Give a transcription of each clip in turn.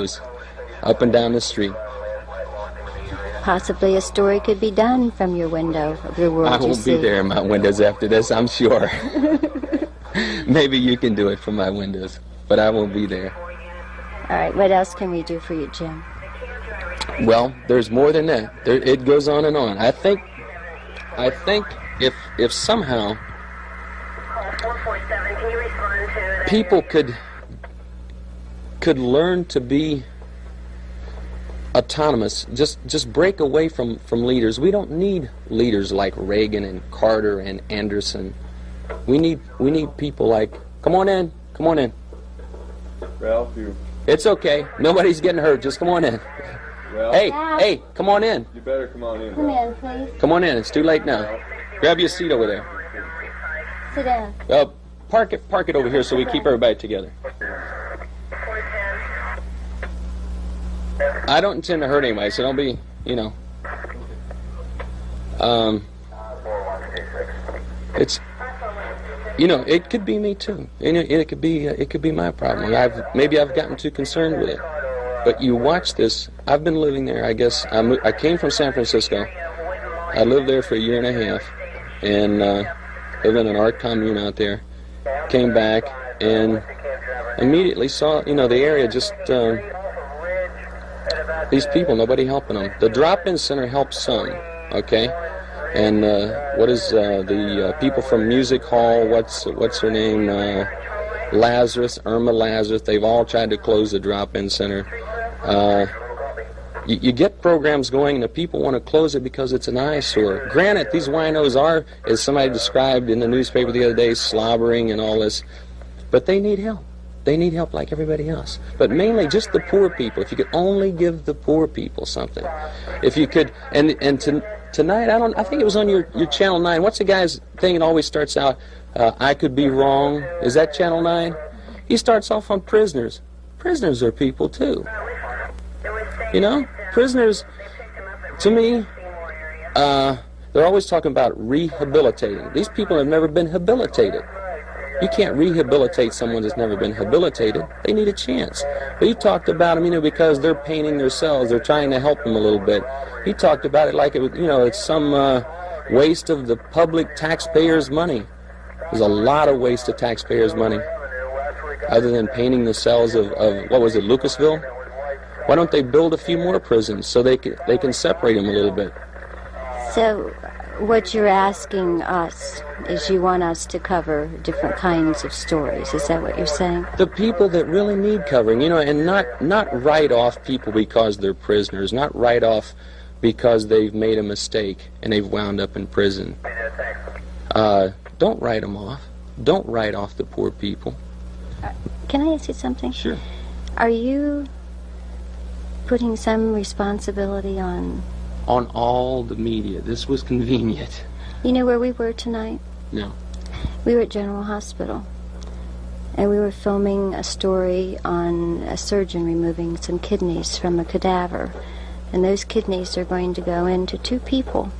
windows, up and down the street. Possibly a story could be done from your window of the world I won't be there in my windows after this, I'm sure. Maybe you can do it from my windows, but I won't be there. All right, what else can we do for you, Jim? Well, there's more than that. It goes on and on. I think if somehow people could learn to be autonomous, just break away from leaders. We don't need leaders like Reagan and Carter and Anderson. We need people like, come on in. Ralph, you. It's okay. Nobody's getting hurt. Just come on in. Ralph, Hey, come on in. you better come on in. Come in, please. Come on in. It's too late now. Grab your seat over there. Sit down. Park it over here so we keep everybody together. I don't intend to hurt anybody, so don't be, it's, it could be me too. It could be my problem. Maybe I've gotten too concerned with it. But you watch this. I've been living there. I guess I came from San Francisco. I lived there for a year and a half, and lived in an art commune out there. Came back and immediately saw, the area just. These people, nobody helping them. The drop-in center helps some, okay? And what is the people from Music Hall? What's her name? Irma Lazarus. They've all tried to close the drop-in center. You get programs going, and the people want to close it because it's an eyesore. Granted, these winos are, as somebody described in the newspaper the other day, slobbering and all this, but they need help. They need help like everybody else. But mainly just the poor people. If you could only give the poor people something. If you could, tonight, I think it was on your Channel 9. What's the guy's thing that always starts out, I could be wrong? Is that Channel 9? He starts off on prisoners. Prisoners are people too. Prisoners, to me, they're always talking about rehabilitating. These people have never been habilitated. You can't rehabilitate someone that's never been habilitated. They need a chance. But he talked about them, because they're painting their cells. They're trying to help them a little bit. He talked about it like it's some waste of the public taxpayers' money. There's a lot of waste of taxpayers' money, other than painting the cells of what was it, Lucasville? Why don't they build a few more prisons so they can separate them a little bit? So what you're asking us is you want us to cover different kinds of stories. Is that what you're saying? The people that really need covering, and not write off people because they're prisoners, not write off because they've made a mistake and they've wound up in prison. Don't write them off. Don't write off the poor people. Can I ask you something? Sure. Are you putting some responsibility on all the media? This was convenient. You know where we were tonight? No. We were at General Hospital, and we were filming a story on a surgeon removing some kidneys from a cadaver, and those kidneys are going to go into two people.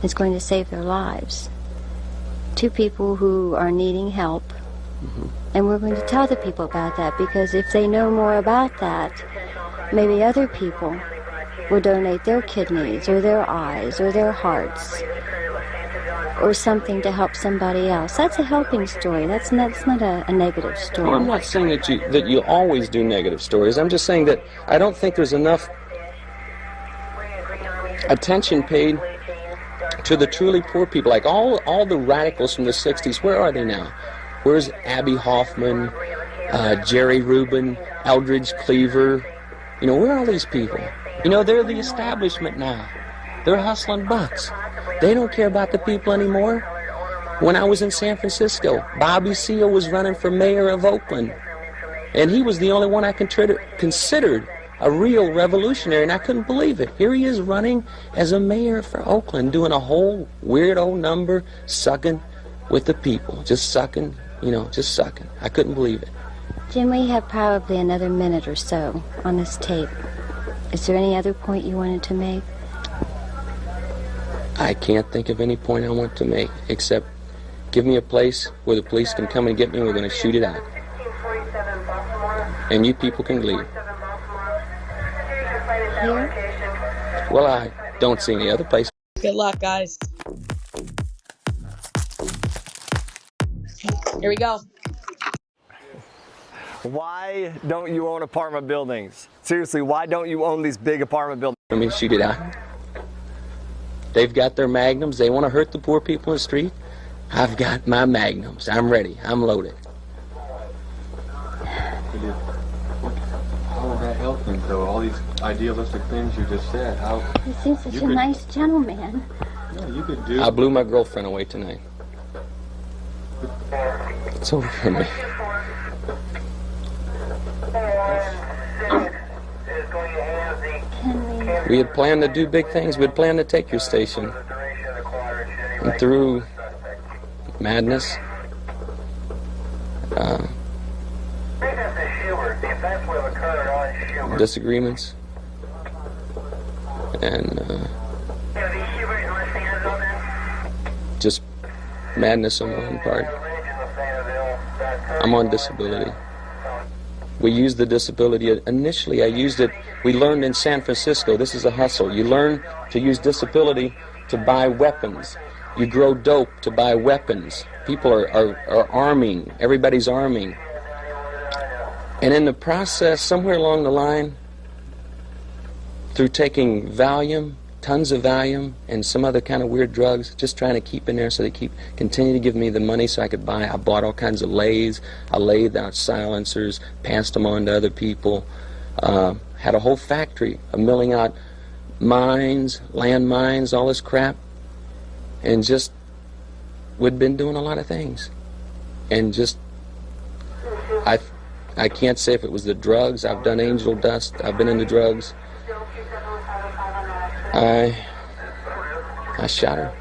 It's going to save their lives. Two people who are needing help, and we're going to tell the people about that, because if they know more about that, maybe other people will donate their kidneys or their eyes or their hearts or something to help somebody else. That's a helping story. That's not a negative story. Well, I'm not saying that you always do negative stories. I'm just saying that I don't think there's enough attention paid to the truly poor people. Like all the radicals from the 60s, where are they now? Where's Abby Hoffman, Jerry Rubin, Eldridge Cleaver? Where are all these people? They're the establishment now. They're hustling bucks. They don't care about the people anymore. When I was in San Francisco, Bobby Seale was running for mayor of Oakland. And he was the only one I considered a real revolutionary, and I couldn't believe it. Here he is running as a mayor for Oakland, doing a whole weirdo number, sucking with the people. Just sucking, just sucking. I couldn't believe it. Jim, we have probably another minute or so on this tape. Is there any other point you wanted to make? I can't think of any point I want to make, except give me a place where the police can come and get me and we're going to shoot it out. And you people can leave. Here? Well, I don't see any other place. Good luck, guys. Here we go. Why don't you own apartment buildings? Seriously, why don't you own these big apartment buildings? Let me shoot it out. They've got their magnums. They want to hurt the poor people in the street. I've got my magnums. I'm ready. I'm loaded. How would that help things, though? All these idealistic things you just said. How? He seems such You a could- nice gentleman. No, you could do. I blew my girlfriend away tonight. It's over for me. Can We had planned to do big things. We had planned to take your station. And through madness, disagreements, and just madness on my own part. I'm on disability. We used the disability. Initially, I used it. We learned in San Francisco, this is a hustle. You learn to use disability to buy weapons. You grow dope to buy weapons. People are arming. Everybody's arming. And in the process, somewhere along the line, through taking Valium, tons of Valium, and some other kind of weird drugs, just trying to keep in there so they continue to give me the money so I could buy. I bought all kinds of lathes. I laid out silencers, passed them on to other people. Had a whole factory of milling out mines, land mines, all this crap. And just, we'd been doing a lot of things. And just, I can't say if it was the drugs. I've done angel dust. I've been into drugs. I shot her.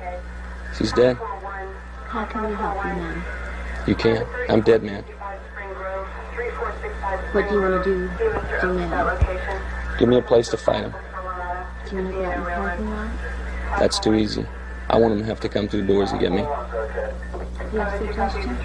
She's dead. How can we help you now? You can't. I'm dead, man. What do you want to do now? Give me a place to fight them. Do you want to go out in the parking lot? That's too easy. I want them to have to come through doors to get me. You have a suggestion?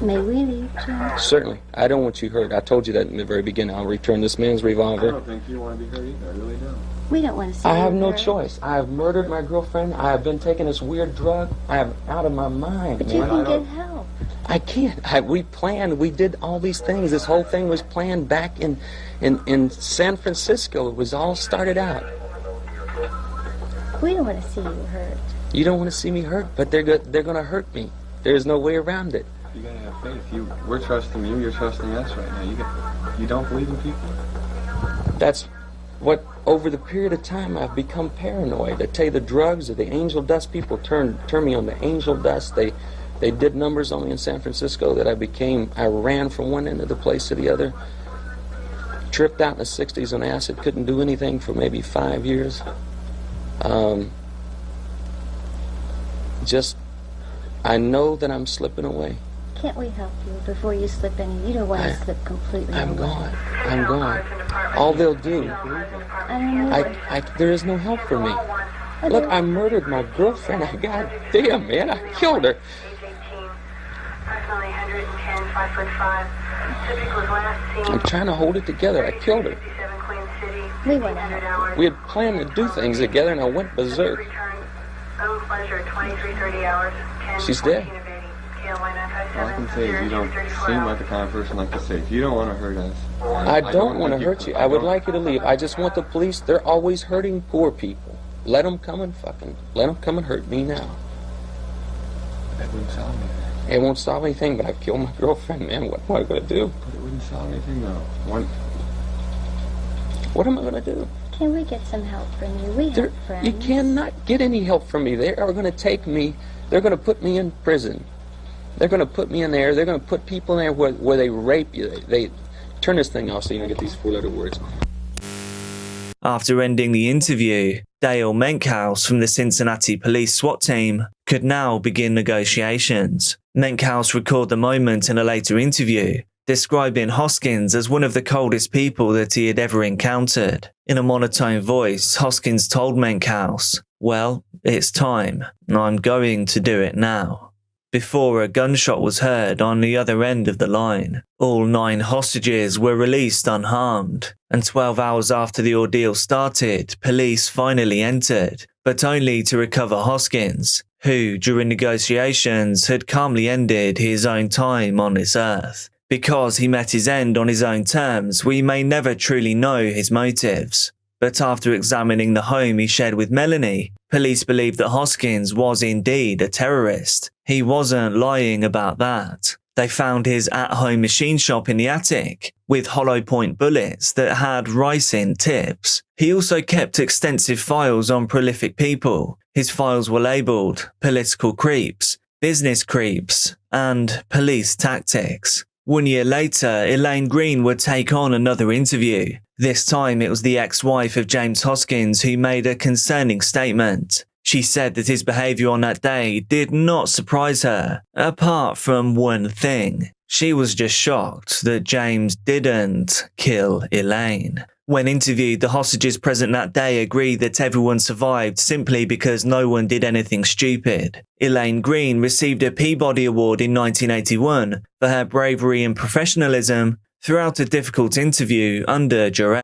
May we leave, Jim? Certainly. I don't want you hurt. I told you that in the very beginning. I'll return this man's I revolver. don't think you want to be hurt either. I really don't. We don't want to see I you have no hurt. choice. I have murdered my girlfriend. I have been taking this weird drug. I am out of my mind, But you man. can get help. I can't. We planned. We did all these things. This whole thing was planned back in San Francisco. It was all started out. We don't want to see you hurt. You don't want to see me hurt, but they're going to hurt me. There's no way around it. You gotta have faith. We're trusting you. You're trusting us right now. You don't believe in people? That's what, over the period of time, I've become paranoid. I tell you, the drugs or the angel dust people turn me on to angel dust. They did numbers on me in San Francisco that I ran from one end of the place to the other. Tripped out in the 60s on acid, couldn't do anything for maybe 5 years. I know that I'm slipping away. Can't we help you before you slip in? You don't want to slip completely I'm away. gone. I'm gone. All they'll do, I don't know. there is no help for me. Look, I murdered my girlfriend. God damn, man, I killed her. I'm trying to hold it together. I killed her. We want to help We had planned to do things together, and I went berserk. She's dead. All I can say is you don't seem like the kind of person like to say, if you don't want to hurt us. I don't want to think hurt you. I would like you to leave. I just want the police. They're always hurting poor people. Let them come and hurt me now. That wouldn't solve anything. It won't solve anything, but I've killed my girlfriend, man. What am I going to do? But it wouldn't solve anything, though. What am I going to do? you. Can we get some help from you? We have friends. You cannot get any help from me. They are going to take me. They're going to put me in prison. They're going to put me in there. They're going to put people in there where they rape you. They turn this thing off so you don't get these four-letter words. After ending the interview, Dale Menkhaus from the Cincinnati Police SWAT team could now begin negotiations. Menkhaus recalled the moment in a later interview, describing Hoskins as one of the coldest people that he had ever encountered. In a monotone voice, Hoskins told Menkhaus, "Well, it's time, and I'm going to do it now." before a gunshot was heard on the other end of the line. All 9 hostages were released unharmed, and 12 hours after the ordeal started, police finally entered, but only to recover Hoskins, who, during negotiations, had calmly ended his own time on this earth. Because he met his end on his own terms, we may never truly know his motives. But after examining the home he shared with Melanie, police believe that Hoskins was indeed a terrorist. He wasn't lying about that. They found his at-home machine shop in the attic, with hollow point bullets that had ricin tips. He also kept extensive files on prolific people. His files were labelled political creeps, business creeps, and police tactics. 1 year later, Elaine Green would take on another interview. This time it was the ex-wife of James Hoskins who made a concerning statement. She said that his behaviour on that day did not surprise her, apart from one thing. She was just shocked that James didn't kill Elaine. When interviewed, the hostages present that day agreed that everyone survived simply because no one did anything stupid. Elaine Green received a Peabody Award in 1981 for her bravery and professionalism throughout a difficult interview under duress.